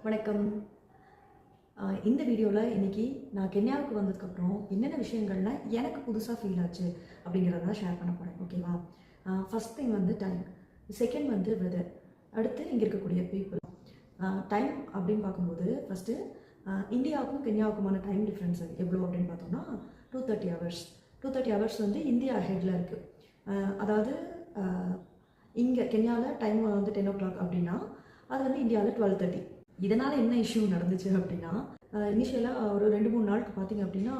வணக்கம். இந்த வீடியோவில் இன்றைக்கி நான் கென்யாவுக்கு வந்ததுக்கப்புறம் என்னென்ன விஷயங்கள்லாம் எனக்கு புதுசாக ஃபீல் ஆச்சு அப்படிங்கிறத ஷேர் பண்ண போகிறேன். ஓகேவா? ஃபஸ்ட் திங் வந்து டைம், செகண்ட் வந்து வெதர், அடுத்து இங்கே இருக்கக்கூடிய பீப்புள். டைம் அப்படின்னு பார்க்கும்போது ஃபஸ்ட்டு இந்தியாவுக்கும் கென்யாவுக்குமான டைம் டிஃப்ரென்ஸ் எவ்வளோ அப்படின்னு பார்த்தோம்னா 230 hours. 230 hours வந்து இந்தியா ஹெட்டில் இருக்குது. அதாவது இங்கே கென்யாவில் டைம் வந்து 10 o'clock அப்படின்னா அது வந்து இந்தியாவில் 12:30. இதனால் என்ன இஷ்யூ நடந்துச்சு அப்படின்னா, இனிஷியலாக ஒரு 2-3 நாளுக்கு பார்த்தீங்க அப்படின்னா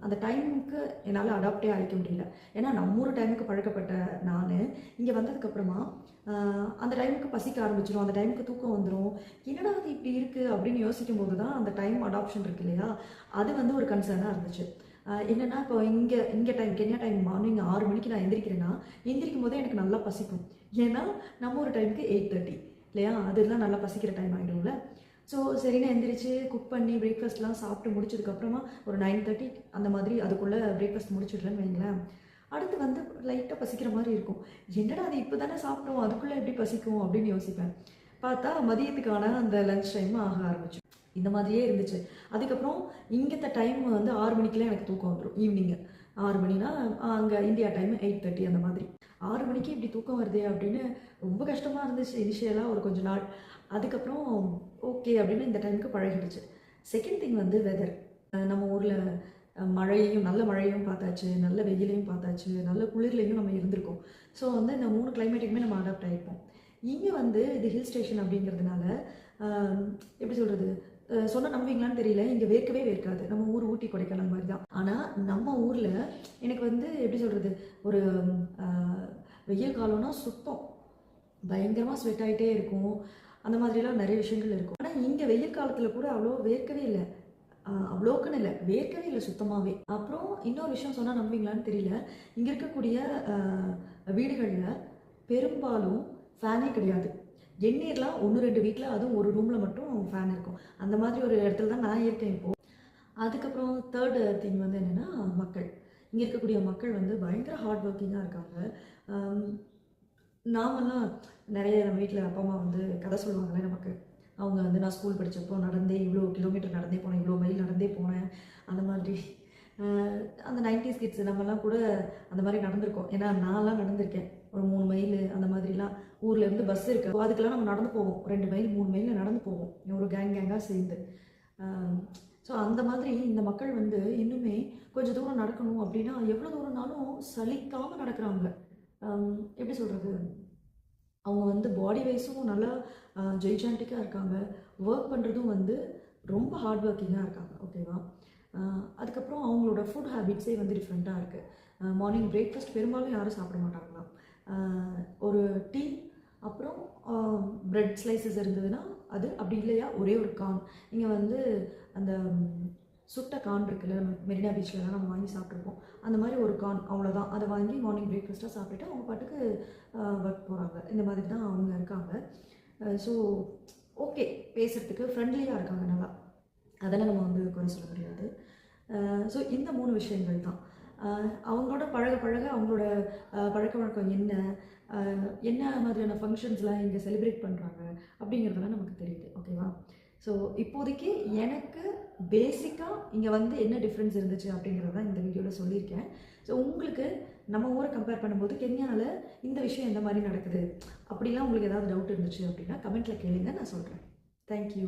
அந்த டைமுக்கு என்னால் அடாப்டே ஆகிக்க முடியல. ஏன்னா நம்ம ஊர் டைமுக்கு பழக்கப்பட்ட நான் இங்கே வந்ததுக்கப்புறமா அந்த டைமுக்கு பசிக்க ஆரம்பிச்சிடும், அந்த டைமுக்கு தூக்கம் வந்துடும். என்னடா அது இப்படி இருக்குது அப்படின்னு யோசிக்கும் போது தான் அந்த டைம் அடாப்ஷன் இருக்கு இல்லையா, அது வந்து ஒரு கன்சர்னாக இருந்துச்சு. என்னென்னா இப்போ இங்கே டைம் கென்யா டைம் மார்னிங் 6 மணிக்கு நான் எந்திரிக்கிறேன்னா எந்திரிக்கும் போதே எனக்கு நல்லா பசிக்கும். ஏன்னா நம்ம ஒரு டைமுக்கு 8:30 இல்லையா, அதெல்லாம் நல்லா பசிக்கிற டைம் ஆகிடும்ல. ஸோ சரின்னு எந்திரிச்சு குக் பண்ணி பிரேக்ஃபாஸ்ட்லாம் சாப்பிட்டு முடிச்சதுக்கப்புறமா ஒரு 9:30 அந்த மாதிரி அதுக்குள்ளே பிரேக்ஃபாஸ்ட் முடிச்சிடுறேன்னு வைங்களேன். அடுத்து வந்து லைட்டாக பசிக்கிற மாதிரி இருக்கும். என்னடா அது இப்போ தானே சாப்பிட்டோம், அதுக்குள்ளே எப்படி பசிக்கும் அப்படின்னு யோசிப்பேன். பார்த்தா மதியத்துக்கான அந்த லன்ச் டைம் ஆக ஆரம்பிச்சு. இந்த மாதிரியே இருந்துச்சு. அதுக்கப்புறம் இங்கத்த டைம் வந்து 6 மணிக்கெலாம் எனக்கு தூக்கம் வந்துடும். ஈவினிங்கு 6 மணினா அங்கே இந்தியா டைம் 8:30 அந்த மாதிரி. 6 மணிக்கு இப்படி தூக்கம் வருதே அப்படின்னு ரொம்ப கஷ்டமாக இருந்துச்சு இனிஷியலாக ஒரு கொஞ்ச நாள். அதுக்கப்புறம் ஓகே அப்படின்னு இந்த டைமுக்கு பழகிடுச்சு. செகண்ட் திங் வந்து வெதர். நம்ம ஊரில் மழையையும் நல்ல மழையும் பார்த்தாச்சு, நல்ல வெயிலையும் பார்த்தாச்சு, நல்ல குளிர்லையும் நம்ம இருந்திருக்கோம். ஸோ வந்து இந்த 3 கிளைமேட்டுக்குமே நம்ம அடாப்ட் ஆகிருப்போம். இங்கே வந்து இது ஹில் ஸ்டேஷன் அப்படிங்கிறதுனால எப்படி சொல்கிறது, சொன்னால் நம்புவீங்களான்னு தெரியல, இங்கே வேர்க்கவே வேர்க்காது. நம்ம ஊர் ஊட்டி கொடைக்கானல் மாதிரி தான். ஆனால் நம்ம ஊரில் எனக்கு வந்து எப்படி சொல்கிறது, ஒரு வெயில் காலம்னா சுத்தம் பயங்கரமாக ஸ்வெட் ஆகிட்டே இருக்கும். அந்த மாதிரிலாம் நிறைய விஷயங்கள் இருக்கும். ஆனால் இங்கே வெயில் காலத்தில் கூட அவ்வளோ வேர்க்கவே இல்லை, அவ்வளோக்குன்னு இல்லை, வேர்க்கவே இல்லை சுத்தமாகவே. அப்புறம் இன்னொரு விஷயம் சொன்னால் நம்புவீங்களான்னு தெரியல, இங்கே இருக்கக்கூடிய வீடுகளில் பெரும்பாலும் ஃபேனே கிடையாது. எண்ணீர்லாம் 1-2 வீட்டில், அதுவும் ஒரு ரூமில் மட்டும் ஃபேன் இருக்கும். அந்த மாதிரி ஒரு இடத்துல தான் நான் இருக்கேன் இப்போது. அதுக்கப்புறம் தேர்ட் திங் வந்து என்னென்னா மக்கள். இங்கே இருக்கக்கூடிய மக்கள் வந்து பயங்கர ஹார்ட் ஒர்க்கிங்காக இருக்காங்க. நாமெல்லாம் நிறைய நம்ம வீட்டில் அப்பா அம்மா வந்து கதை சொல்லுவாங்களே நமக்கு. அவங்க வந்து நான் ஸ்கூல் படித்தப்போ நடந்தே இவ்வளோ கிலோமீட்டர் நடந்தே போனேன், இவ்வளோ மைல் நடந்தே போனேன், அந்த மாதிரி. அந்த 90s கிட்ஸ் நம்மலாம் கூட அந்த மாதிரி நடந்திருக்கோம். ஏன்னா நான்லாம் நடந்திருக்கேன் ஒரு 3 மைல் அந்த மாதிரிலாம். ஊர்லேருந்து பஸ் இருக்குது, அதுக்கெல்லாம் நம்ம நடந்து போவோம். 2 மைல் 3 மைல் நடந்து போவோம் ஒரு கேங்காக சேர்ந்து. ஸோ அந்த மாதிரி இந்த மக்கள் வந்து இன்னுமே கொஞ்சம் தூரம் நடக்கணும் அப்படின்னா எவ்வளோ தூரம்னாலும் சலிக்காமல் நடக்கிறாங்க. எப்படி சொல்கிறது, அவங்க வந்து பாடி வைஸும் நல்லா ஜெய்ஜான்டிக்காக இருக்காங்க. ஒர்க் பண்ணுறதும் வந்து ரொம்ப ஹார்ட் ஒர்க்கிங்காக இருக்காங்க. ஓகேவா? அதுக்கப்புறம் அவங்களோட ஃபுட் ஹேபிட்ஸே வந்து டிஃப்ரெண்ட்டாக இருக்குது. மார்னிங் பிரேக்ஃபாஸ்ட் பெரும்பாலும் யாரும் சாப்பிட மாட்டாங்களாம். ஒரு டீ, அப்புறம் ப்ரெட் ஸ்லைசஸ் இருந்ததுன்னா அது, அப்படி இல்லையா ஒரே ஒரு கார்ன். இங்கே வந்து அந்த சுட்ட கார்ன் இருக்குல்ல, நம்ம மெரினா பீச்லலாம் நம்ம வாங்கி சாப்பிட்ருப்போம், அந்த மாதிரி ஒரு கார்ன், அவ்வளோதான். அதை வாங்கி மார்னிங் பிரேக்ஃபாஸ்ட்டாக சாப்பிட்டுட்டு அவங்க பாட்டுக்கு ஒர்க் போகிறாங்க. இந்த மாதிரி தான் அவங்க இருக்காங்க. ஸோ ஓகே, பேசுகிறதுக்கு ஃப்ரெண்ட்லியாக இருக்காங்க நல்லா, அதெல்லாம் நம்ம வந்து குறை சொல்ல முடியாது. ஸோ இந்த 3 விஷயங்கள் தான். அவங்களோட பழக அவங்களோட பழக்க வழக்கம் என்ன மாதிரியான ஃபங்க்ஷன்ஸ்லாம் இங்கே செலிப்ரேட் பண்ணுறாங்க அப்படிங்கிறதெல்லாம் நமக்கு தெரியுது. ஓகேவா? ஸோ இப்போதைக்கு எனக்கு பேசிக்காக இங்கே வந்து என்ன டிஃப்ரென்ஸ் இருந்துச்சு அப்படிங்கிறது தான் இந்த வீடியோவில் சொல்லியிருக்கேன். ஸோ உங்களுக்கு நம்ம ஊரை கம்பேர் பண்ணும்போது கென்யாவில் இந்த விஷயம் எந்த மாதிரி நடக்குது அப்படிலாம் உங்களுக்கு ஏதாவது டவுட் இருந்துச்சு அப்படின்னா கமெண்ட்டில் கேளுங்க, நான் சொல்கிறேன். தேங்க்யூ.